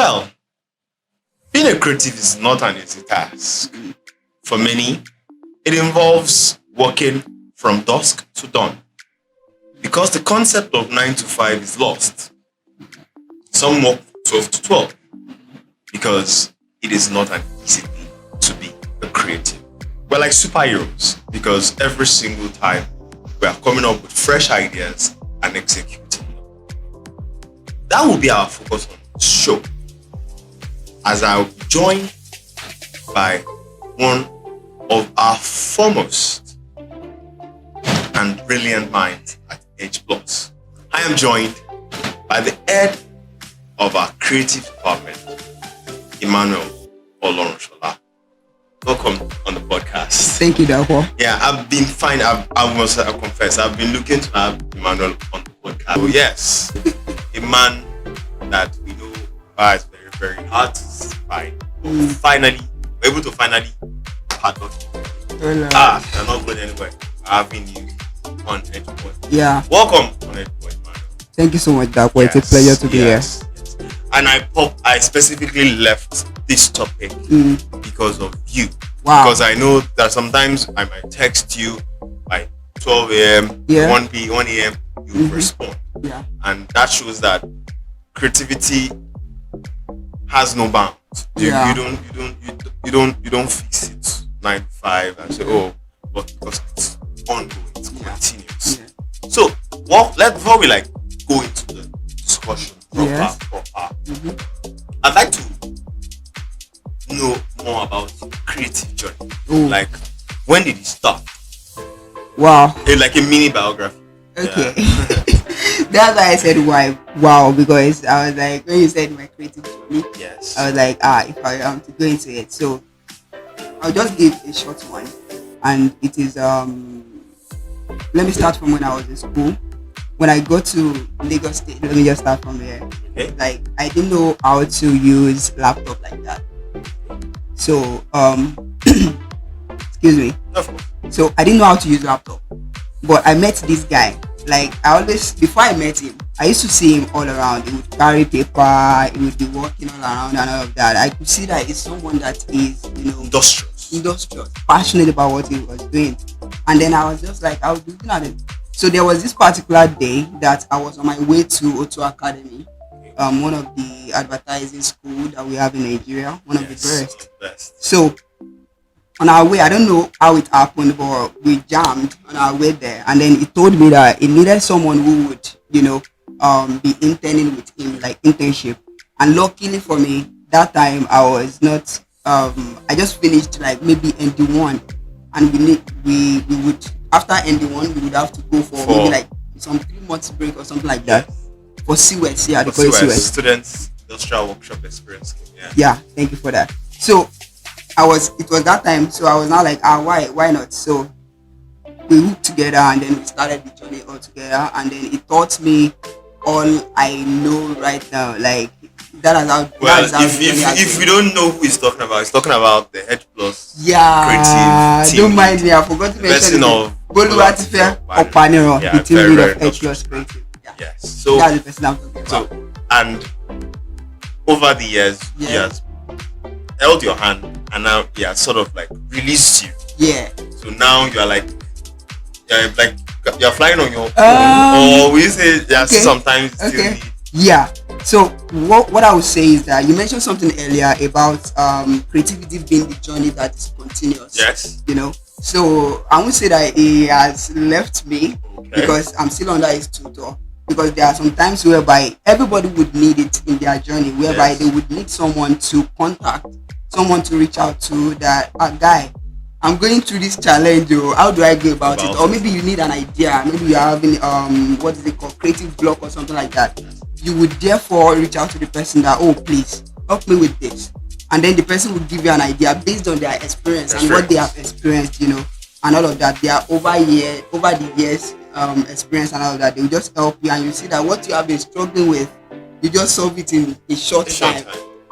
Well, being a creative is not an easy task. For many, it involves working from dusk to dawn because the concept of 9 to 5 is lost. Some work 12 to 12 because it is not an easy thing to be a creative. We're like superheroes because every single time we are coming up with fresh ideas and executing them. That will be our focus on this show, as I'll be joined by one of our foremost and brilliant minds at EdgePlus. I am joined by the head of our creative department, Emmanuel Olorunsola. Welcome on the podcast. Thank you, Dapo. Yeah, I've been fine. I must confess, I've been looking to have Emmanuel on the podcast. So yes, a man that we know is very, very hard to find. Finally, we're able to finally pardon. You're not going anywhere. Having you on EdgePod. Yeah. Welcome on EdgePod, Emmanuel. Thank you so much, Dapo. It's a pleasure to be here. Yes. And I specifically left this topic because of you. Wow. Because I know that sometimes I might text you by 12 a.m., 1 a.m., you respond. Yeah. And that shows that creativity has no bounds. You don't fix it 9 to 5 and say, but because it's ongoing, it's continuous. Yeah. So before we go into the discussion proper. I'd like to know more about your creative journey. Ooh. Like, when did it start? Wow. Like a mini biography. Okay. That's why I said why. Wow, because I was like, when you said my creative journey, Yes. I was like, if I am to go into it. So I'll just give a short one. And it is let me start from when I was in school. When I go to Lagos State, let me just start from there. Okay. Like, I didn't know how to use laptop like that. So excuse me. Of course. So I didn't know how to use laptop. But I met this guy. Like, before I met him, I used to see him all around. He would carry paper, he would be walking all around and all of that. I could see that he's someone that is, industrious, passionate about what he was doing. And then I was just like, I was looking at it. So there was this particular day that I was on my way to Oto Academy, one of the advertising school that we have in Nigeria, one of the best. So on our way, I don't know how it happened, but we jammed on our way there. And then he told me that he needed someone who would, be interning with him, like internship. And luckily for me, that time I was not, I just finished like maybe ND1. And we would, after ND1, we would have to go for maybe like some 3 months break or something like that. For CWES, yeah, they call it CWES. Students Industrial Workshop Experience. Yeah, thank you for that. So it was that time, so I was now like, why not? So we hooked together and then we started the journey all together, and then it taught me all I know right now. Like, that is how. Well, if you don't know who he's talking about the EdgePlus creative team. Don't mind me, I forgot to mention Boluwatife Opaniro, the team lead of EdgePlus Creative. Yes. So that's the person I'm talking about. And over the years, he has held your hand, and now he has sort of like released you. Yeah. So now you're flying on your own, or we say sometimes still need. Yeah. So what I would say is that you mentioned something earlier about creativity being the journey that is continuous. Yes. So I won't say that he has left me because I'm still under his tutor. Because there are some times whereby everybody would need it in their journey, whereby they would need someone to contact, someone to reach out to, that guy, I'm going through this challenge, how do I go about it? Or maybe you need an idea, maybe you're having what is it called, creative block or something like that. You would therefore reach out to the person that, please help me with this, and then the person would give you an idea based on their experience and what they have experienced, and all of that. They are over the years experience and all of that. They will just help you, and you see that what you have been struggling with, you just solve it in a short time.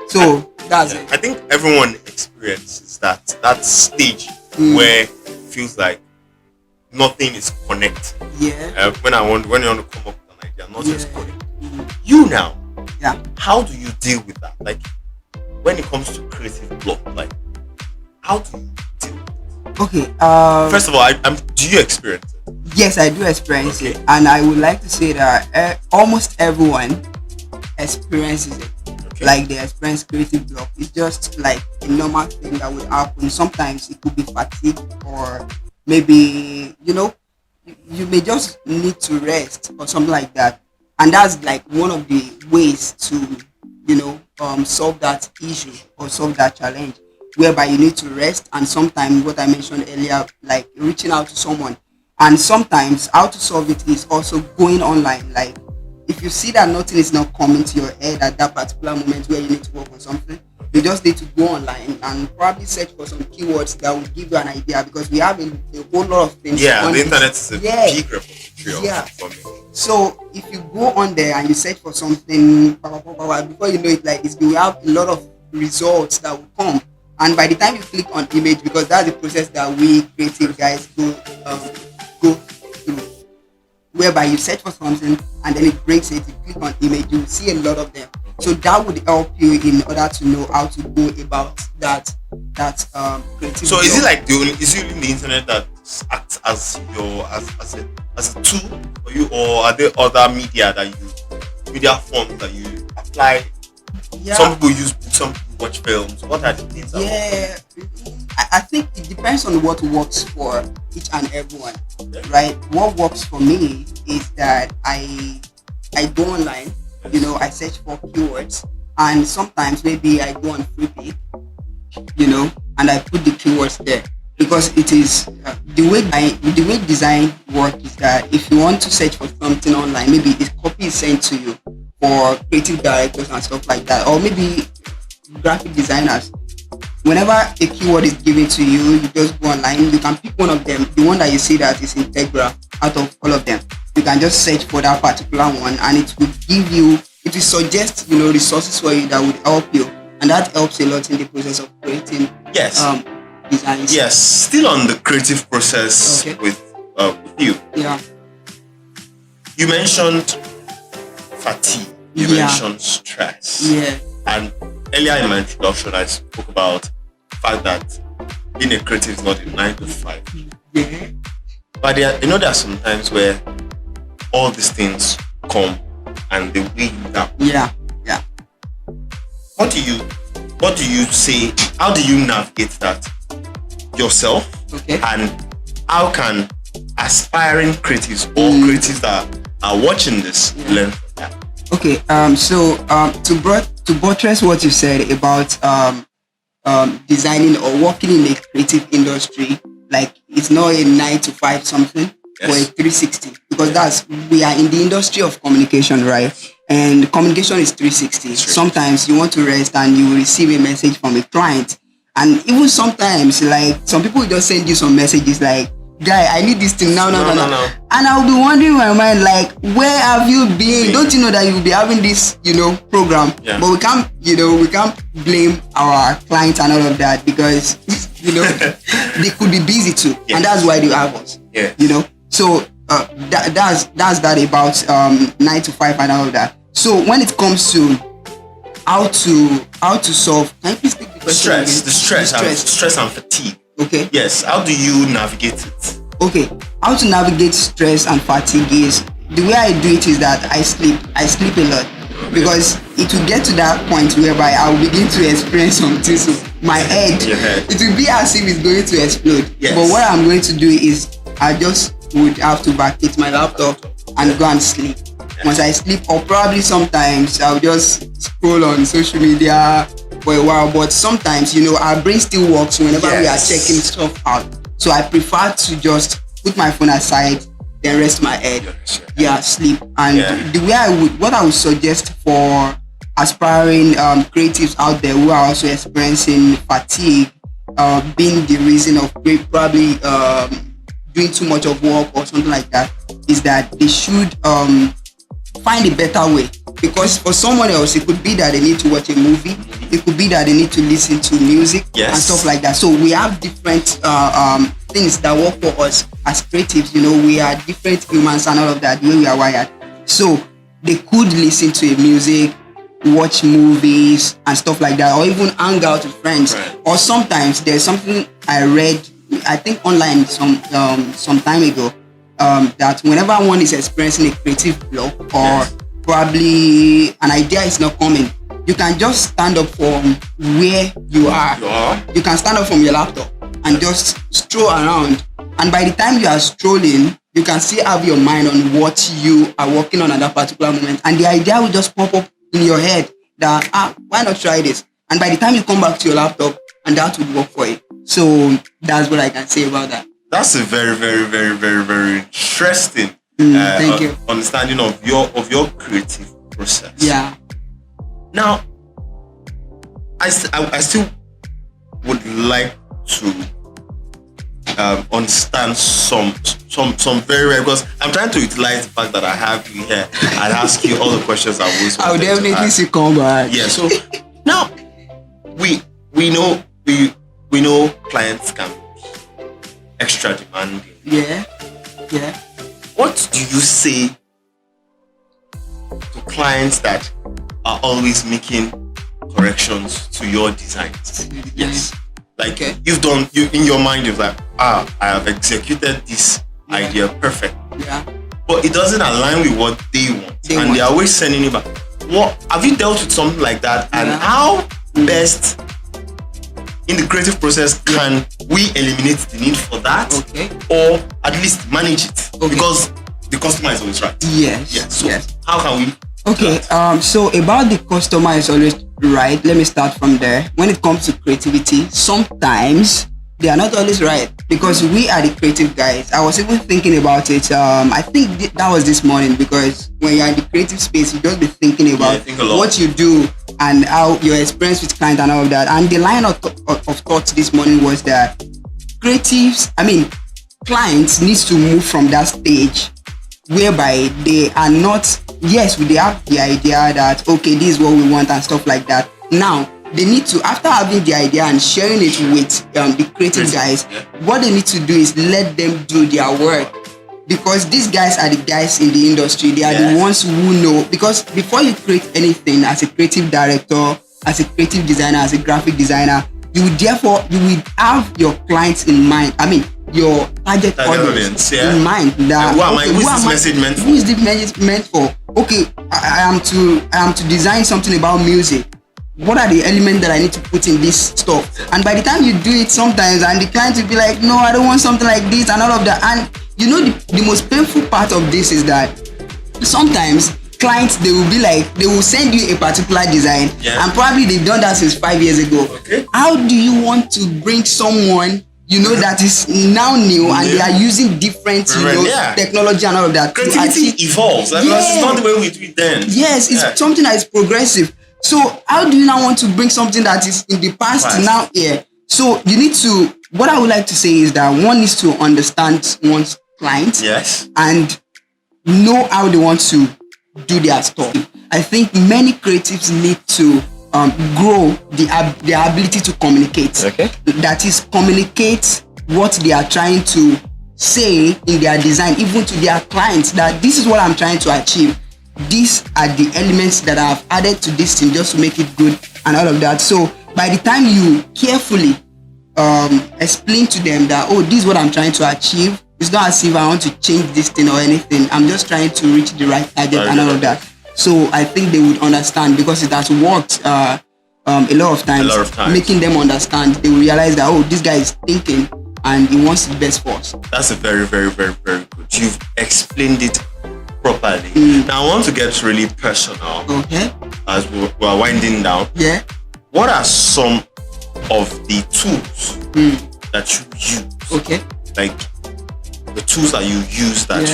So that's it. I think everyone experiences that stage where it feels like nothing is connected. Yeah. When you want to come up with an idea, nothing is connected. You now, Yeah. How do you deal with that? Like when it comes to creative block, like how do you deal with it? Okay. First of all, do you experience it? Yes, I do experience Okay. it, and I would like to say that almost everyone experiences it. Okay. Like they experience creative block. It's just like a normal thing that would happen. Sometimes it could be fatigue, or maybe you may just need to rest or something like that. And that's like one of the ways to solve that issue or solve that challenge, whereby you need to rest, and sometimes what I mentioned earlier, like reaching out to someone. And sometimes how to solve it is also going online. Like if you see that nothing is not coming to your head at that particular moment where you need to work on something, you just need to go online and probably search for some keywords that will give you an idea, because we have a whole lot of things. Yeah, the internet is a big repository of information. So if you go on there and you search for something, before you know it, like this, you have a lot of results that will come. And by the time you click on image, because that's the process that we creative guys go through, whereby you search for something and then it brings it, you click on image, you see a lot of them. So that would help you in order to know how to go about that creative. So is it like is it the internet that acts as a tool for you, or are there other media forms that you apply? Yeah. Some people use books, some people watch films. What are the things? Yeah, I think it depends on what works for each and everyone, right? What works for me is that I go online, I search for keywords, and sometimes maybe I go on Freepik, and I put the keywords there, because it is the way design work is that if you want to search for something online, maybe a copy is sent to you for creative directors and stuff like that, or maybe graphic designers. Whenever a keyword is given to you, you just go online, you can pick one of them, the one that you see that is integral out of all of them. You can just search for that particular one, and it will suggest resources for you that would help you, and that helps a lot in the process of creating designs. Yes, still on the creative process. Okay. with you. Yeah. You mentioned fatigue. You mentioned stress. Yeah. And earlier in my introduction, I spoke about the fact that being a creative is not a 9 to 5. Yeah. But there are some times where all these things come and they weigh you down. Yeah. Yeah. What do you say? How do you navigate that yourself? Okay. And how can aspiring creatives or creatives that are watching this learn from that? Okay. So to buttress what you said about designing or working in a creative industry, like it's not a 9 to 5 something, or a 360, because we are in the industry of communication, right? And communication is 360. Sometimes you want to rest and you will receive a message from a client, and even sometimes, like, some people will just send you some messages like, guy, I need this thing now. And I'll be wondering in my mind, like, where have you been? Don't you know that you'll be having this, program? Yeah. But we can't blame our clients and all of that, because, they could be busy too. Yes. And that's why they have us. Yeah. So that's that about 9 to 5 and all of that. So when it comes to how to solve, can you please take the question again? The stress and fatigue. Okay. Yes. How do you navigate it? Okay. How to navigate stress and fatigue is, the way I do it is that I sleep a lot, because it will get to that point whereby I will begin to experience something. So my head, it will be as if it's going to explode. Yes. But what I'm going to do is I just would have to vacate my laptop and go and sleep. Once I sleep, or probably sometimes I'll just scroll on social media for a while. But sometimes, our brain still works whenever we are checking stuff out. So I prefer to just put my phone aside, then rest my head. Sleep. And the way what I would suggest for aspiring creatives out there who are also experiencing fatigue, being the reason of probably doing too much of work or something like that, is that they should find a better way. Because for someone else, it could be that they need to watch a movie, it could be that they need to listen to music and stuff like that. So we have different things that work for us as creatives. We are different humans and all of that, the way we are wired. So they could listen to a music, watch movies and stuff like that, or even hang out with friends. Or sometimes there's something I read, I think online some time ago, that whenever one is experiencing a creative block, or probably an idea is not coming, you can just stand up from where you are. You can stand up from your laptop and just stroll around. And by the time you are strolling, you can still have your mind on what you are working on at that particular moment. And the idea will just pop up in your head that, why not try this? And by the time you come back to your laptop, and that would work for it. So that's what I can say about that. That's a very, very, very, very, very interesting thank you. Understanding of your creative process. Yeah. Now, I still would like to understand some very rare, because I'm trying to utilize the fact that I have you here and ask you all the questions I always wanted. I'll definitely see come back. Yeah. So now we know clients can be extra demanding. Yeah. What do you say to clients that are always making corrections to your designs? Yes. Like you've done, in your mind, you're like, I have executed this idea perfect. Yeah. But it doesn't align with what they want. They're always sending it back. What have you dealt with something like that? And how best in the creative process can we eliminate the need for that? Or at least manage it? Because the customer is always right. Yes. So how can we? So about the customer is always right, let me start from there. When it comes to creativity, sometimes they are not always right, because we are the creative guys. I was even thinking about it. I think that was this morning, because when you're in the creative space, you just be thinking about what you do and how your experience with clients and all of that. And the line of thought this morning was that clients needs to move from that stage whereby they are not, yes, they have the idea that, okay, this is what we want and stuff like that. Now, they need to, after having the idea and sharing it with the creative guys, what they need to do is let them do their work. Because these guys are the guys in the industry. They are the ones who know. Because before you create anything as a creative director, as a creative designer, as a graphic designer, you will have your clients in mind. Your target audience in mind. That who is this message meant for? Who is this message meant for? Okay, I am to design something about music. What are the elements that I need to put in this stuff? And by the time you do it sometimes, and the client will be like, no, I don't want something like this and all of that. And you know, the most painful part of this is that sometimes clients, they will send you a particular design, and probably they've done that since 5 years ago. How do you want to bring someone that is now new and they are using different technology and all of that? Creativity evolves. It's not the way we do it then. Yes, it's something that is progressive. So how do you now want to bring something that is in the past now here? So you need to, what I would like to say is that one needs to understand one's client and know how they want to do their stuff. I think many creatives need to grow the ability to communicate. That is, communicate what they are trying to say in their design, even to their clients, that this is what I'm trying to achieve. These are the elements that I've added to this thing just to make it good and all of that. So by the time you carefully explain to them that, this is what I'm trying to achieve, it's not as if I want to change this thing or anything. I'm just trying to reach the right target and all of that. So I think they would understand, because it has worked a lot of times. Making them understand. They will realize that, this guy is thinking and he wants the best for us. That's a very, very, very, very good. You've explained it properly. Now I want to get really personal. As we are winding down. What are some of the tools that you use? Like the tools that you use that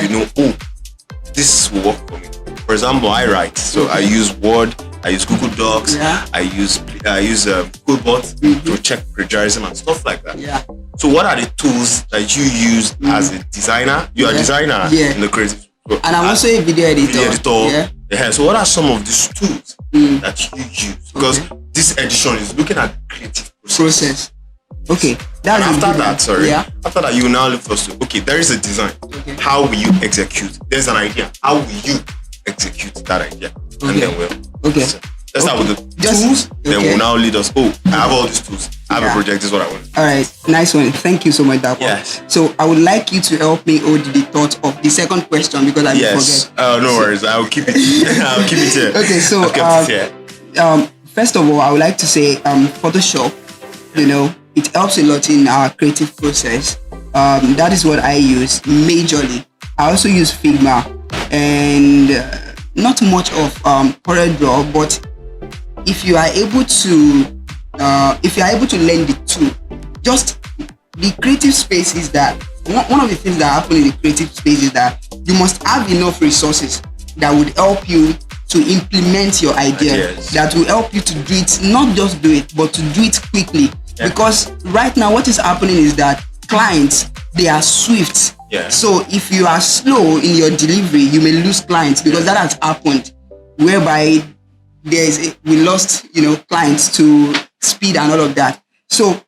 this will work for me. For example, I write, so I use Word, I use Google Docs, I use Codebot to check plagiarism and stuff like that. So what are the tools that you use as a designer? You're a designer in the creative. And I'm also a video editor. So what are some of these tools that you use? Because this edition is looking at creative process. After that, you now look for, there is a design. How will you execute? There's an idea. How will you execute that idea? And then Let's start with the tools, then we'll now lead us. Oh, I have all these tools. I have a project. This is what I want. All right, nice one. Thank you so much, Dapo. Yes. So I would like you to help me hold the thought of the second question because I forget. No worries. I'll keep it. I'll keep it here. Okay, so I've kept it here. First of all, I would like to say Photoshop. It helps a lot in our creative process. That is what I use majorly. I also use Figma and not much of CorelDRAW, but if you are able to learn the two, just the creative space is that one of the things that happen in the creative space is that you must have enough resources that would help you to implement your idea, that will help you to do it, not just do it, but to do it quickly. Yeah. Because right now what is happening is that clients, they are swift. Yeah. So if you are slow in your delivery, you may lose clients because that has happened, whereby we lost clients to speed and all of that. So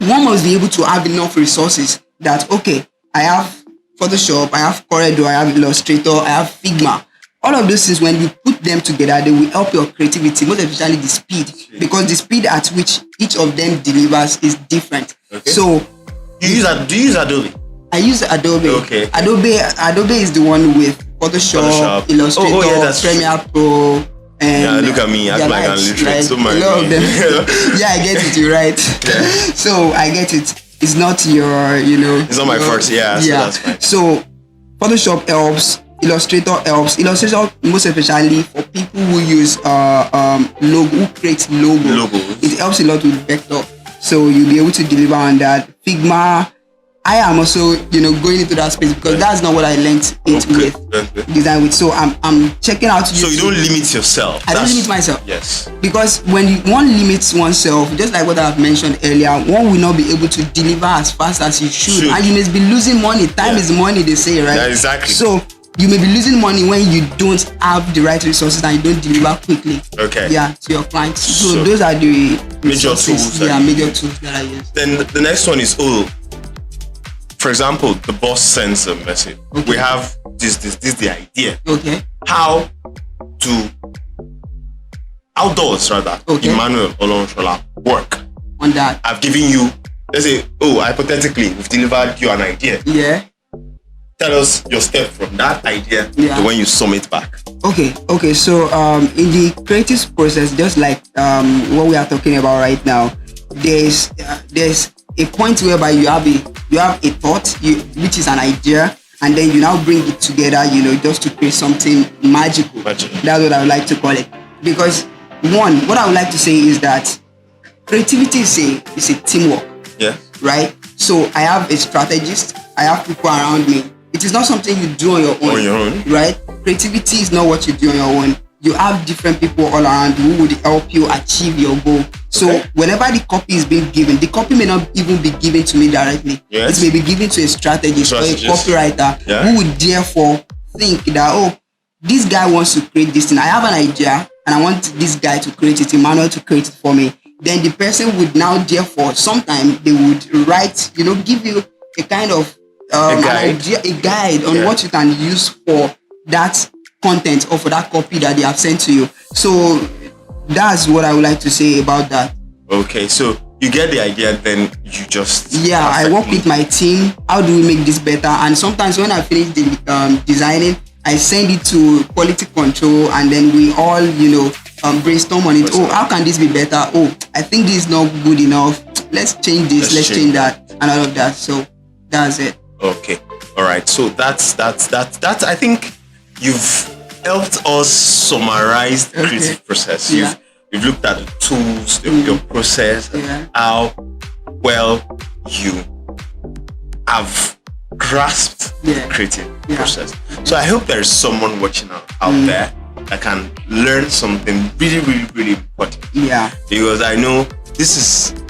one must be able to have enough resources that, okay, I have Photoshop, I have CorelDRAW, I have Illustrator, I have Figma. All of those things, when you put them together, they will help your creativity, most especially the speed, because the speed at which each of them delivers is different. Okay. So do you use Adobe? I use Adobe. Okay. Adobe is the one with Photoshop. Illustrator, Premiere Pro. And look at me, act like I'm literate. So many of them. Yeah, I get it. You're right. Yeah. So I get it. It's not your, It's not my first. Yeah. So that's fine. So Photoshop helps. Illustrator helps. Illustrator most especially for people who use who create logos. It helps a lot with vector. So you'll be able to deliver on that. Figma, I am also going into that space because that's not what I learned with design with. So I'm checking out. So you don't limit yourself. I don't limit myself. Yes. Because when one limits oneself, just like what I've mentioned earlier, one will not be able to deliver as fast as you should. And you must be losing money. Time is money, they say, right? Yeah, exactly. So you may be losing money when you don't have the right resources and you don't deliver quickly. Okay. Yeah, to your clients. So those are the major tools. Yeah, major tools that I use. Then the next one is for example, the boss sends a message. Okay. We have this the idea. Okay. How does Emmanuel Olonshola work on that? I've given you, let's say, hypothetically, we've delivered you an idea. Yeah. Tell us your step from that idea to when you submit back. Okay. So in the creative process, just like what we are talking about right now, there's a point whereby you have a thought, which is an idea, and then you now bring it together, just to create something magical. That's what I would like to call it. Because what I would like to say is that creativity is a teamwork. Yeah. Right? So I have a strategist, I have people around me. It is not something you do on your own. Right? Creativity is not what you do on your own. You have different people all around who would help you achieve your goal. So whenever the copy is being given, the copy may not even be given to me directly. Yes. It may be given to a strategist or a copywriter who would therefore think that, this guy wants to create this thing. I have an idea and I want this guy to create it, Emmanuel to create it for me. Then the person would now therefore, sometimes they would write, give you a kind of a guide on what you can use for that content or for that copy that they have sent to you. So that's what I would like to say about that. Okay, so you get the idea, then you just I work with my team. How do we make this better? And sometimes when I finish the designing, I send it to quality control, and then we all brainstorm on it. How can this be better? I think this is not good enough. Let's change this. Let's change that, and all of that. So that's it. Okay, all right. So that's I think you've helped us summarize the creative process. You've looked at the tools, your process, how well you have grasped the creative process. So I hope there is someone watching out there that can learn something really, really, really important. Yeah. Because I know this is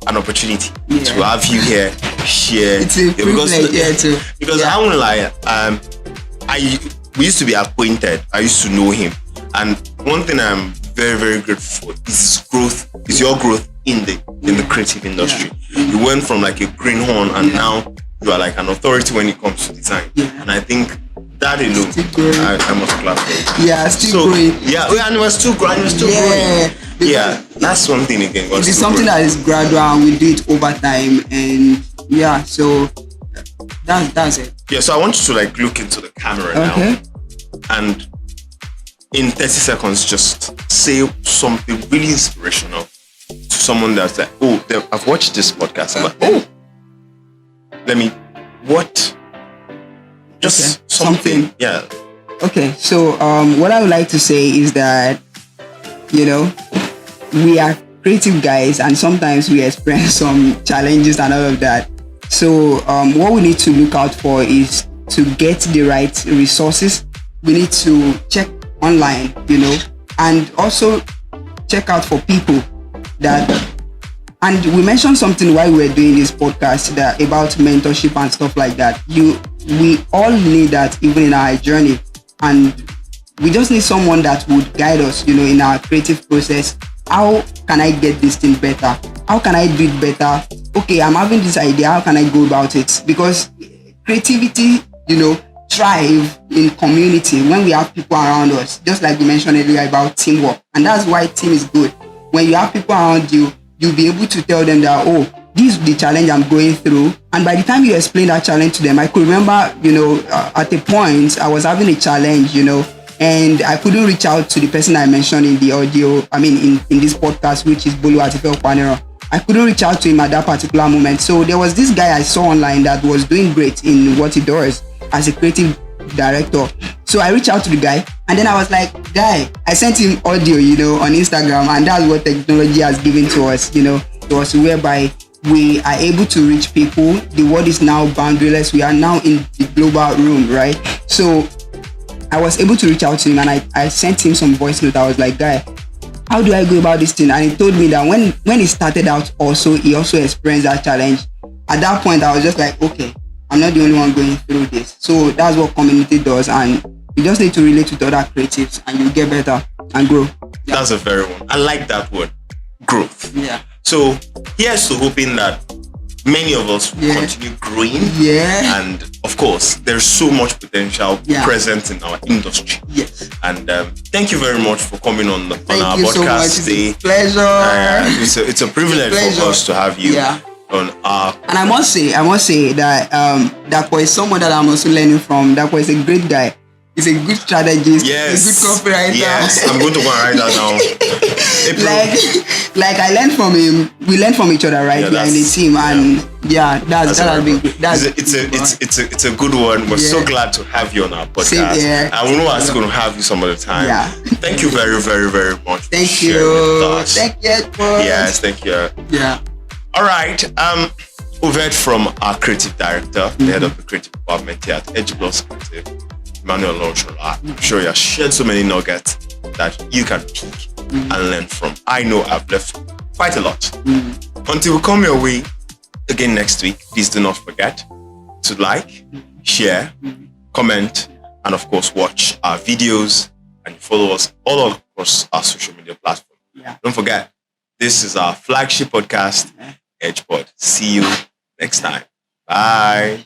an opportunity to have you here share. It's a privilege too. Because I won't lie, we used to be acquainted. I used to know him, and one thing I'm very, very grateful for is your growth in the creative industry. You went from like a greenhorn, and now you are like an authority when it comes to design. And I think that alone, Still growing. I must clap for it. Yeah, still So growing. yeah, and it was still growing. Yeah, Yeah, that's one thing again. it is something that is gradual and we do it over time, and yeah, so that's it. Yeah, so I want you to like look into the camera now, and in 30 seconds, just say something really inspirational to someone that's like, oh, I've watched this podcast. I'm like, oh, let me, what? Just something. Yeah. Okay, so what I would like to say is that, you know, we are creative guys and sometimes we experience some challenges and all of that. So what we need to look out for is to get the right resources. We need to check online, you know, and also check out for people that, and we mentioned something while we were doing this podcast that about mentorship and stuff like that. We all need that even in our journey, and we just need someone that would guide us, you know, in our creative process. How can I get this thing better? How can I do it better? Okay, I'm having this idea. How can I go about it? Because creativity, you know, thrive in community when we have people around us, just like we mentioned earlier about teamwork. And that's why team is good. When you have people around you, you'll be able to tell them that, oh, this is the challenge I'm going through. And by the time you explain that challenge to them, I could remember, you know, at a point I was having a challenge, you know, and I couldn't reach out to the person I mentioned in the audio, in this podcast, which is Bolu Atifel Panero. I couldn't reach out to him at that particular moment. So there was this guy I saw online that was doing great in what he does as a creative director. So I reached out to the guy, and then I was like, guy, I sent him audio, you know, on Instagram, and that's what technology has given to us, you know, to us, whereby we are able to reach people. The world is now boundaryless. We are now in the global room, right? So I was able to reach out to him, and I sent him some voice note. I was like, guy, how do I go about this thing? And he told me that when he started out also, he also experienced that challenge. At that point, I was just like, okay, I'm not the only one going through this. So that's what community does, and you just need to relate with other creatives and you get better and grow. Yeah. That's a very one. I like that word, growth. Yeah. So here's to hoping that many of us will continue growing. Yeah. And of course, there's so much potential present in our industry. Yes. And thank you very much for coming on our podcast today. It's a pleasure. It's a privilege for us to have you. Yeah. On our, and I must say that Dapo is someone that I'm also learning from. Dapo is a great guy. He's a good strategist. Yes. He's a good copywriter. Yes, I'm going to go and write that down. like I learned from him. We learn from each other, right? Yeah, we are in a team, and that has been good. It's a good one. We're so glad to have you on our podcast. And we know I'm going to have you some other time. Yeah. Thank you very, very, very much. Thank you. Thank you. Yes, thank you. Yeah. All right. We've heard from our creative director, the head of the creative department here at EdgePlus Creative, Emmanuel. I'm sure you have shared so many nuggets that you can pick and learn from. I know I've left quite a lot. Until we come your way again next week, please do not forget to like, share, comment, and of course watch our videos and follow us all across our social media platforms. Yeah. Don't forget, this is our flagship podcast, EdgePod. See you next time. Bye.